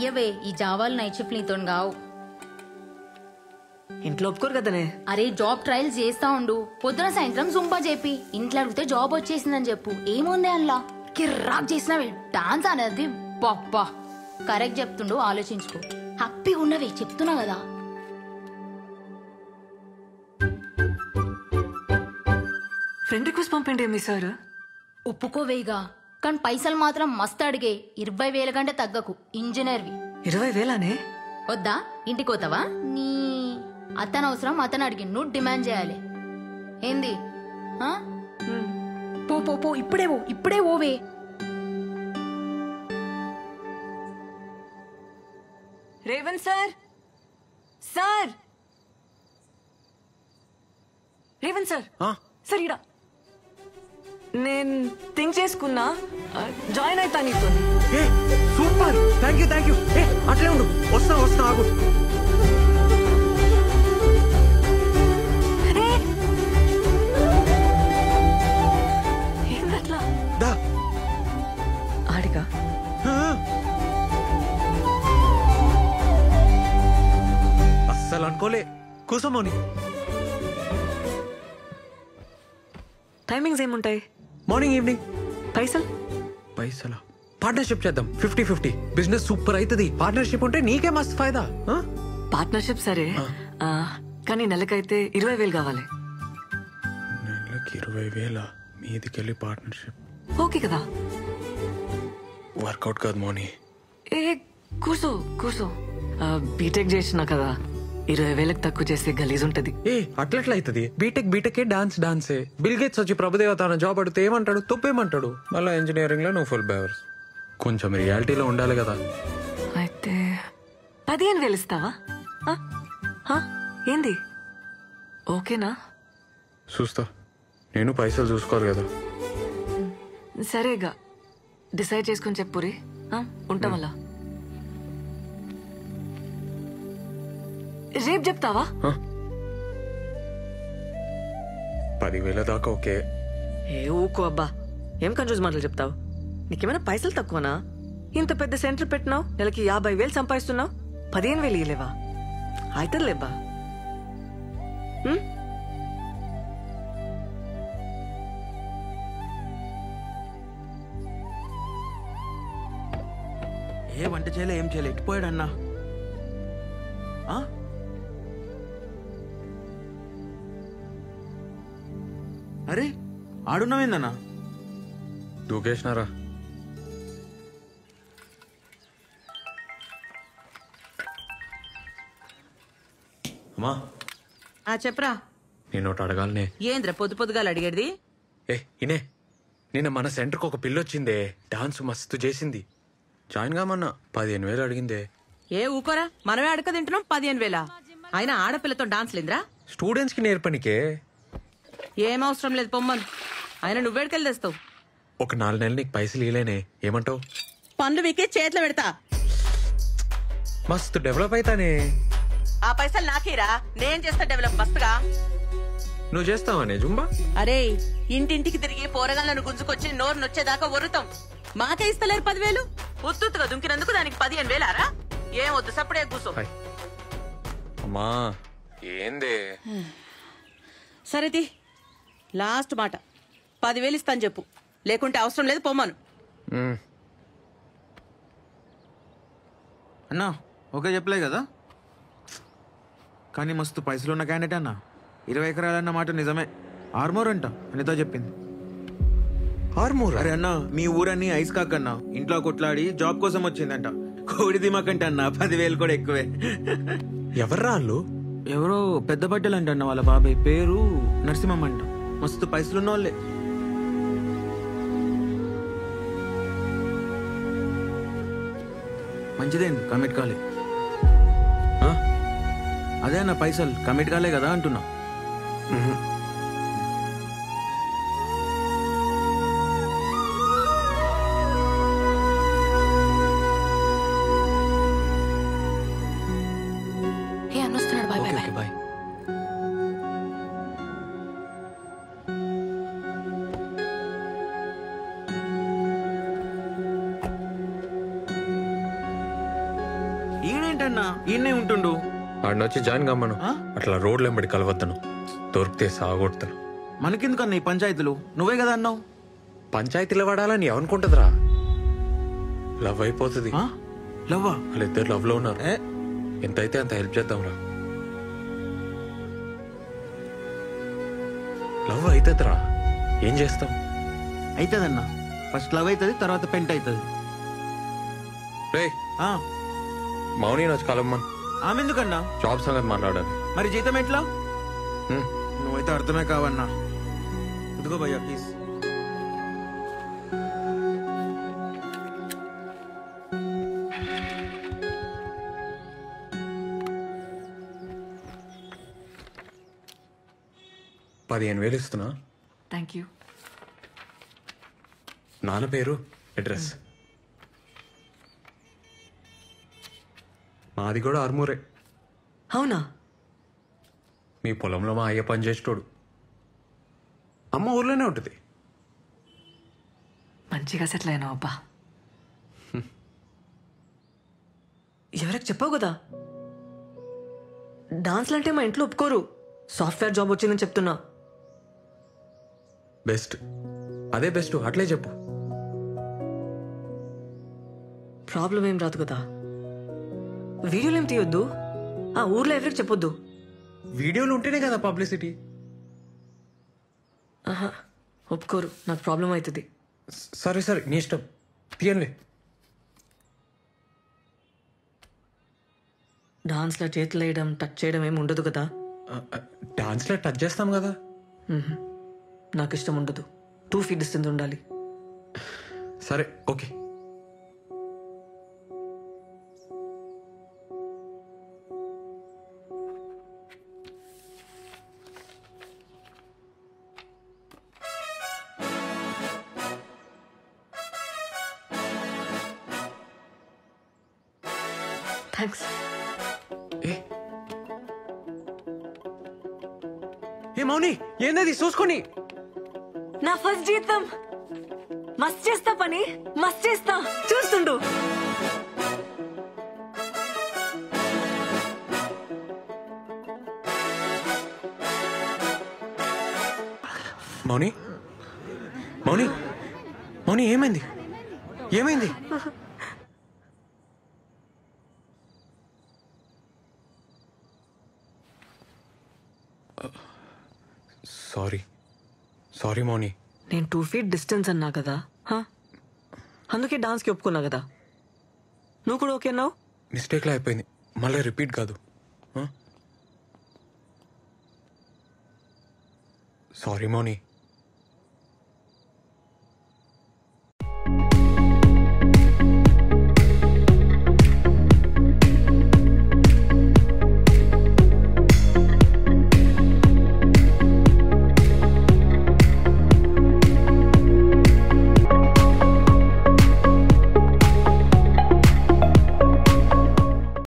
చెయ్యవే, ఈ జావాలు night shift నీతో కావు. ఇంట్లో ఒప్పుకోరు కదనే. అరే జాబ్ ట్రయల్స్ చేస్తా ఉండు, పొద్దున సాయంత్రం జుంపా చెప్పి ఇంట్లో అడిగితే జాబ్ వచ్చేసిందని చెప్పు. ఏముంది అందులో కిర్రాక్ చేసినవే డాన్స్ అనేది. బాబ్బా కరెక్ట్ చెప్తుండు, ఆలోచించుకో. హ్యాపీగా ఉన్నవే చెప్తున్నా కదా. ఫ్రెండ్ రిక్వెస్ట్ పంపండి మీ సార్. ఒప్పుకోవేగా, కానీ పైసలు మాత్రం మస్తు అడిగే. 20,000 కంటే తగ్గకు. ఇంజనీర్వి. 20,000నే వద్దా? ఇంటికి పోతావా? నీ అతను అవసరం అతను అడిగి నువ్వు డిమాండ్ చేయాలి. ఏంది? పో పో పో, ఇప్పుడే ఓవే. Revanth sir, sir Revanth sir, sir ఇడా నేను థింక్ చేసుకున్నా, జాయిన్ అవుతా నీతో. Super, thank you. అట్లే ఉండు, వస్తా ఆగు. ఏందట్లా ఆడిగా? అస్సలు అనుకోలే. కూసమోని. టైమింగ్స్ ఏముంటాయి? Morning evening. పైసలా? పార్ట్నర్షిప్ చేద్దాం. 50-50. బిజినెస్ సూపర్ అవుతుంది. పార్ట్నర్షిప్ ఉంటే నీకే మస్తు ఫైదా. పార్ట్నర్షిప్ సరే, కానీ నెలకైతే 20,000 కావాలి. నెలకి 20,000 మీదికెళ్ళి పార్ట్నర్షిప్ ఓకే కదా? వర్కౌట్ కాదు మోని. ఏ కూర్చో. బీటెక్ చేసినా కదా, 20,000 తక్కువ చేస్తే గలీజ్ ఉంటది. అట్లెట్లా అవుతుంది? బీటెక్ డాన్సే. బిల్ గేట్స్ వచ్చి ప్రభుదేవ తన జాబ్ అడిగితే ఏమంటాడు? తప్పేమంటాడు? మళ్ళీ ఇంజనీరింగ్ లో నువ్వు ఫుల్ బేవర్స్. కొంచెం రియాలిటీలో ఉండాలి కదా. అయితే 15,000 ఇస్తావా? ఏంది? ఓకేనా? చూస్తా, నేను పైసలు చూసుకోరు కదా. సరేగా, డిసైడ్ చేసుకుని చెప్పురి. ఉంటాం అలా. రేపు చెప్తావా? 10,000 దాకా ఓకే. ఊకో అబ్బా, ఏం కన్ఫ్యూజ్ మాటలు చెప్తావు? నీకేమైనా పైసలు తక్కువనా? ఇంత పెద్ద సెంటర్ పెట్టినావు, నెలకి 50,000 సంపాదిస్తున్నావు, 15,000 ఇయ్యలేవా? అవుతుందిలేబ్బా. ఏ వంట చేయలే, ఏం చేయలే, ఎట్టిపోయాడు అన్నా? అరే ఆడున్నావేందన్నా? దూకేసినారా? అమ్మా చెప్పరా. నేను ఒకటి అడగాలనే. ఏంద్ర పొద్దుగాలు అడిగేది? ఇనే, నిన్న మన సెంటర్కి ఒక పిల్లొచ్చిందే, డాన్స్ మస్తు చేసింది. జాయిన్ కామన్నా 15,000 అడిగిందే. ఊకోరా, మనమే అడక తింటున్నాం. 15,000 అయినా ఆడపిల్లతో డాన్స్ లేదురా? స్టూడెంట్స్ కి నేర్పనికే. ఏం అవసరం లేదు, పొమ్మను. అయినా నువ్వేడికెళ్ళి తెస్తావు? ఒక 4 నెలలు నీకు పైసలు ఇలేనే, ఏమంటావు? పనులు వీకే చేతిలో పెడతా. మస్తు డెవలప్ అవుతానే. ఆ పైసలు నాకేరా, నేను చేస్తా డెవలప్ మస్తుగా. నువ్వు చేస్తావనే జుంబా? అరే ఇంటింటికి తిరిగి పోరగాళ్ళను గుంజుకొచ్చి నోరు నొచ్చేదాకా ఒరుతాం. మాకే ఇస్తలేరు 10,000. ఉత్తుగా దుంకినందుకు దానికి 15,000 ఏం వద్దు, సప్పుడే కూర్చో. అమ్మా ఏందే? సరేది లాస్ట్ మాట, 10,000 ఇస్తాను చెప్పు, లేకుంటే అవసరం లేదు, పొమ్మను. అన్నా ఓకే చెప్పలే కదా, కానీ మస్తు పైసలు ఉన్న క్యాండిడేట్ అన్నా. 20 ఎకరాలన్న మాట నిజమే. ఆర్మోర్ అంట అనితో చెప్పింది. ఆర్మూర్? అరే అన్నా, మీ ఊరన్నీ ఐస్ కాకన్నా ఇంట్లో కొట్లాడి జాబ్ కోసం వచ్చిందంట. కోడి దిమాకంట అన్న, 10,000 కూడా ఎక్కువే. ఎవర్రా వాళ్ళు? ఎవరో పెద్ద బట్టలు అంట అన్న, వాళ్ళ బాబాయ్ పేరు నరసింహం అంట. మస్తు పైసలున్న వాళ్ళే. మంచిదేంది, కమిట్ కాలే. అదే అన్న, పైసలు కమిట్ కాలే కదా అంటున్నా. బాయ్. అన్న ఈయనే ఉంటుండు. ఆడిని వచ్చి జాయిన్ కమ్మను. ఆ? అట్లా రోడ్లు వెంబడి కలవద్దను, దొరికితే సాగొడతాను. మనకెందుకన్నా ఈ పంచాయతీలు? నువ్వే కదా అన్నావు. పంచాయతీలో పడాలని ఏమనుకుంటుందిరా? లవ్ అయిపోతుంది. ఆ? లవ్వా? వాళ్ళిద్దరు లవ్ లో ఉన్నారు. ఎంతైతే అంత హెల్ప్ చేద్దాంరా. లవ్ అవుతుందిరా, ఏం చేస్తాం? అవుతుందన్నా. ఫస్ట్ లవ్ అవుతుంది, తర్వాత పెంట్ అవుతుంది. రే మౌని వచ్చి కలమ్మన్. ఆమె ఎందుకన్నా? జాబ్ సంగతి మాట్లాడాలి. మరి జీతం ఎట్లా? హ్మ్. నువ్వైతే అర్థమే కావన్నా. ఇదిగో భయ్యా ప్లీజ్. $15,000 ఇస్తున్నా. Thank you. నాన్న పేరు, అడ్రస్. మాది కూడా ఆర్మూరే. అవునా? మీ పొలంలో మా అయ్య పని చేసేటోడు. అమ్మ ఊర్లోనే ఉంటుంది. మంచిగా సెటిల్ అయినావు అబ్బా. ఎవరికి చెప్పావు కదా, డాన్స్లు అంటే మా ఇంట్లో ఒప్పుకోరు. సాఫ్ట్వేర్ జాబ్ వచ్చిందని చెప్తున్నా. బెస్ట్, అదే బెస్ట్, అట్లే చెప్పు. ప్రాబ్లం ఏం రాదు కదా. వీడియోలు ఏం తీయొద్దు, ఆ ఊర్లో ఎవరికి చెప్పొద్దు. వీడియోలు ఉంటేనే కదా పబ్లిసిటీ. ఆహా, ఒప్పుకోరు, నాకు ప్రాబ్లం అవుతుంది. సరే సరే, నీ ఇష్టం, తీయండి. డాన్స్లో చేతులు వేయడం, టచ్ చేయడం ఏమి ఉండదు కదా. డాన్స్లో టచ్ చేస్తాం కదా. నాకు ఇష్టం ఉండదు. 2 feet డిస్టెన్స్ ఉండాలి. సరే ఓకే. థ్యాంక్స్. ఏ మౌని, ఏందది చూసుకొని? నా ఫస్ట్ జీతం. మస్త్ చేస్తా పని, మస్త్ చేస్తా, చూస్తుండు. మౌని, మౌని, మౌని, ఏమైంది? ఏమైంది? సారీ సారీ మౌని. నేను 2 feet డిస్టెన్స్ అన్నా కదా, అందుకే డాన్స్కి ఒప్పుకున్నా కదా. నువ్వు కూడా ఓకే అన్నావు. మిస్టేక్లా అయిపోయింది, మళ్ళీ రిపీట్ కాదు. సారీ మౌని.